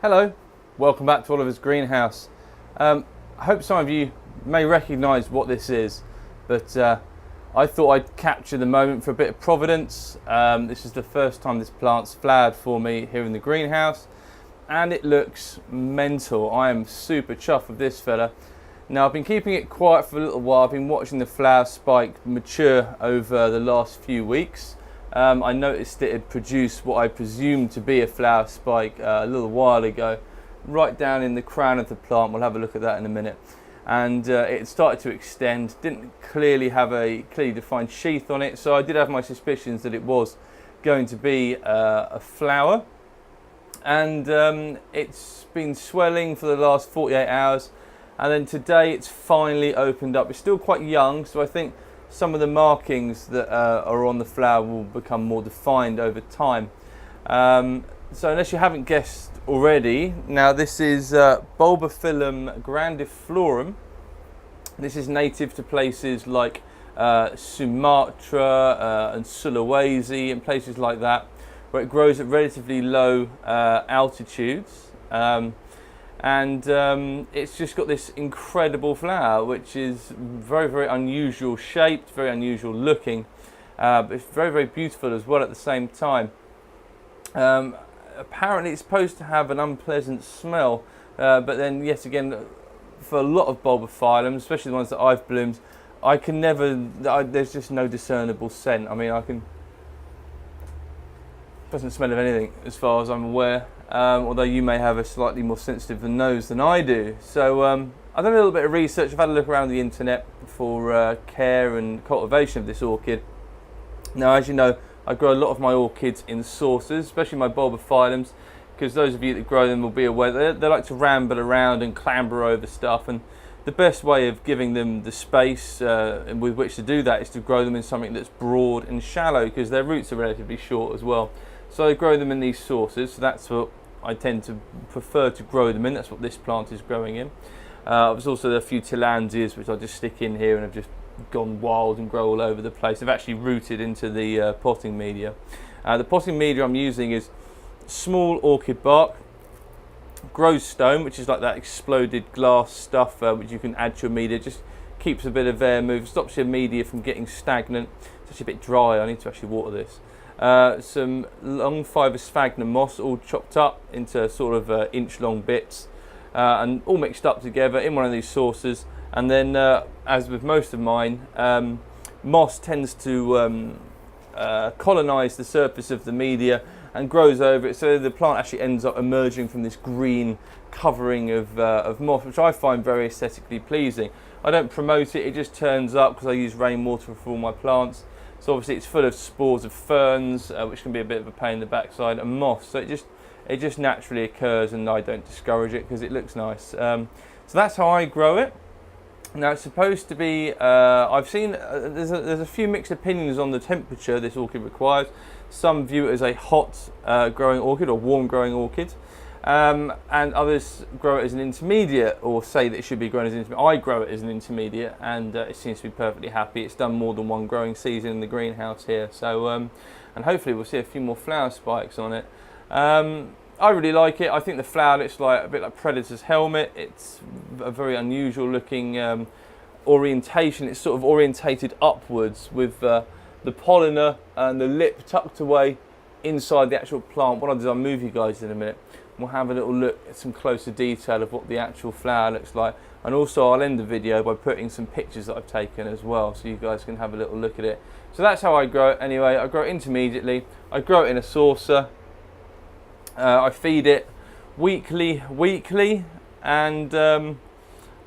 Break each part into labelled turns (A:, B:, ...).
A: Hello, welcome back to Oliver's greenhouse. I hope some of you may recognise what this is, but I thought I'd capture the moment for a bit of providence. This is the first time this plant's flowered for me here in the greenhouse, and it looks mental. I am super chuffed with this fella. Now, I've been keeping it quiet for a little while. I've been watching the flower spike mature over the last few weeks. I noticed it had produced what I presumed to be a flower spike a little while ago, right down in the crown of the plant. We'll have a look at that in a minute. And it started to extend, didn't clearly have a clearly defined sheath on it, so I did have my suspicions that it was going to be a flower. And it's been swelling for the last 48 hours, and then today it's finally opened up. It's still quite young, so I think some of the markings that are on the flower will become more defined over time. So unless you haven't guessed already, now this is Bulbophyllum Grandiflorum. This is native to places like Sumatra and Sulawesi and places like that, where it grows at relatively low altitudes. It's just got this incredible flower, which is very, very unusual shaped, very unusual looking, but it's very, very beautiful as well at the same time. Apparently it's supposed to have an unpleasant smell, but then yet again, for a lot of bulbophyllums, especially the ones that I've bloomed, I can never, there's just no discernible scent. I mean, doesn't smell of anything as far as I'm aware. Although you may have a slightly more sensitive nose than I do. So I've done a little bit of research. I've had a look around the internet for care and cultivation of this orchid. Now, as you know, I grow a lot of my orchids in saucers, especially my bulbophyllums, because those of you that grow them will be aware they like to ramble around and clamber over stuff, and the best way of giving them the space with which to do that is to grow them in something that's broad and shallow, because their roots are relatively short as well. So I grow them in these saucers, so that's what I tend to prefer to grow them in. That's what this plant is growing in. There's also a few tillandsias which I just stick in here and have just gone wild and grow all over the place. They've actually rooted into the potting media. The potting media I'm using is small orchid bark, grows stone, which is like that exploded glass stuff which you can add to your media. Just keeps a bit of air move, stops your media from getting stagnant. It's actually a bit dry. I need to actually water this. Some long fibre sphagnum moss, all chopped up into sort of inch-long bits, and all mixed up together in one of these saucers. And then, as with most of mine, moss tends to colonise the surface of the media and grows over it, so the plant actually ends up emerging from this green covering of moss, which I find very aesthetically pleasing. I don't promote it; it just turns up because I use rainwater for all my plants. So obviously it's full of spores of ferns, which can be a bit of a pain in the backside, and moss. So it just naturally occurs, and I don't discourage it because it looks nice. So that's how I grow it. Now it's supposed to be. I've seen there's a few mixed opinions on the temperature this orchid requires. Some view it as a hot growing orchid or warm growing orchid. And others grow it as an intermediate, or say that it should be grown as an intermediate. I grow it as an intermediate, and it seems to be perfectly happy. It's done more than one growing season in the greenhouse here, so and hopefully we'll see a few more flower spikes on it. I really like it. I think the flower looks like a bit like Predator's helmet. It's a very unusual looking orientation. It's sort of orientated upwards with the polliner and the lip tucked away inside the actual plant. What I'll do is I'll move you guys in a minute. We'll have a little look at some closer detail of what the actual flower looks like, and also I'll end the video by putting some pictures that I've taken as well, so you guys can have a little look at it. So that's how I grow it anyway. I grow it intermediately. I grow it in a saucer. I feed it weekly, and don't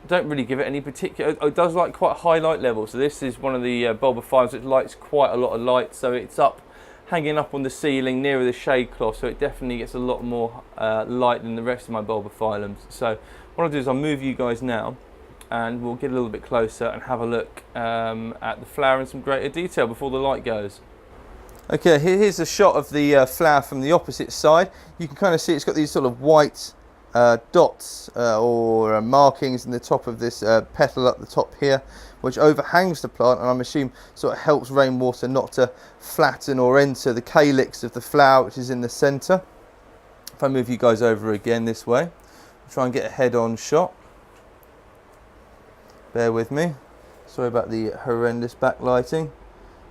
A: really give it any particular. It does like quite high light levels. So this is one of the bulbophyllums that likes quite a lot of light, so it's up, hanging up on the ceiling nearer the shade cloth, so it definitely gets a lot more light than the rest of my bulbophyllums. So what I'll do is I'll move you guys now, and we'll get a little bit closer and have a look at the flower in some greater detail before the light goes. Okay, here's a shot of the flower from the opposite side. You can kind of see it's got these sort of white dots or markings in the top of this petal at the top here, which overhangs the plant, and I'm assuming sort of helps rainwater not to flatten or enter the calyx of the flower, which is in the centre. If I move you guys over again this way, I'll try and get a head-on shot. Bear with me. Sorry about the horrendous backlighting.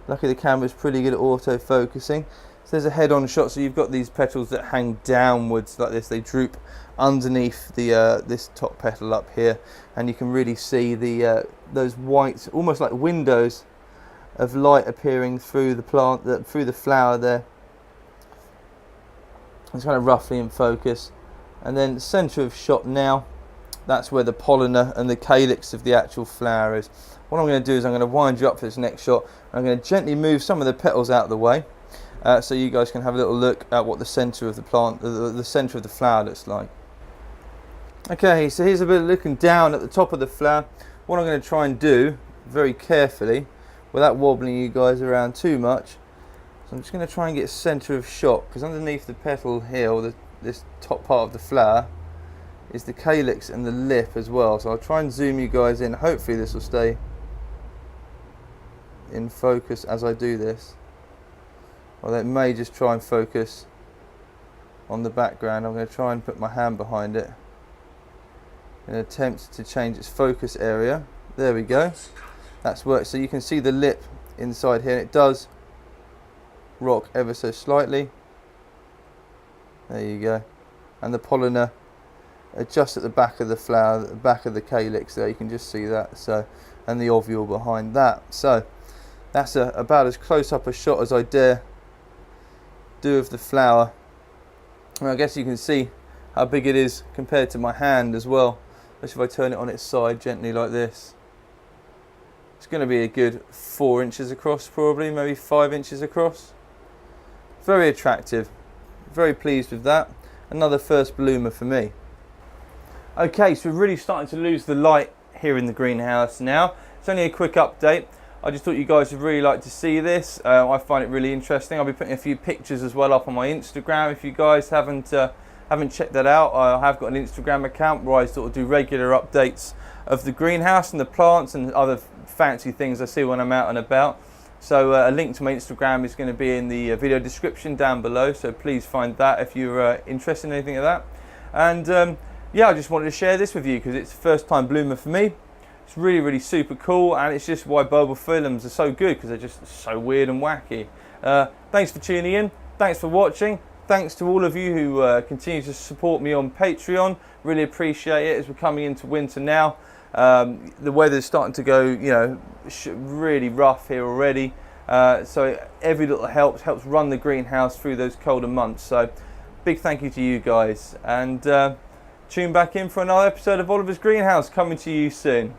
A: Luckily the camera's pretty good at auto-focusing. So there's a head-on shot, so you've got these petals that hang downwards like this. They droop underneath the this top petal up here, and you can really see the those white, almost like windows of light appearing through the plant, through the flower there. It's kind of roughly in focus. And then centre of shot now, that's where the polliner and the calyx of the actual flower is. What I'm going to do is I'm going to wind you up for this next shot. I'm going to gently move some of the petals out of the way, so you guys can have a little look at what the centre of the plant, the centre of the flower looks like. Okay, so here's a bit of looking down at the top of the flower. What I'm going to try and do, very carefully, without wobbling you guys around too much, so I'm just going to try and get centre of shot, because underneath the petal here, or this top part of the flower, is the calyx and the lip as well. So I'll try and zoom you guys in. Hopefully this will stay in focus as I do this. Although it may just try and focus on the background. I'm going to try and put my hand behind it in an attempt to change its focus area. There we go. That's worked. So you can see the lip inside here, and it does rock ever so slightly. There you go. And the polliner just at the back of the flower, the back of the calyx there, you can just see that. So, and the ovule behind that. So that's about as close up a shot as I dare do of the flower. And I guess you can see how big it is compared to my hand as well. Especially if I turn it on its side gently like this. It's going to be a good 4 inches across, probably, maybe 5 inches across. Very attractive. Very pleased with that. Another first bloomer for me. Okay, so we're really starting to lose the light here in the greenhouse now. It's only a quick update. I just thought you guys would really like to see this. I find it really interesting. I'll be putting a few pictures as well up on my Instagram. If you guys haven't checked that out, I have got an Instagram account where I sort of do regular updates of the greenhouse and the plants and other fancy things I see when I'm out and about. So a link to my Instagram is going to be in the video description down below, so please find that if you're interested in anything of that. And yeah, I just wanted to share this with you because it's the first time bloomer for me. It's really, really super cool, and it's just why Bulbophyllums are so good, because they're just so weird and wacky. Thanks for tuning in. Thanks for watching. Thanks to all of you who continue to support me on Patreon. Really appreciate it as we're coming into winter now. The weather's starting to go, you know, really rough here already. So every little helps run the greenhouse through those colder months. So big thank you to you guys, and tune back in for another episode of Oliver's Greenhouse coming to you soon.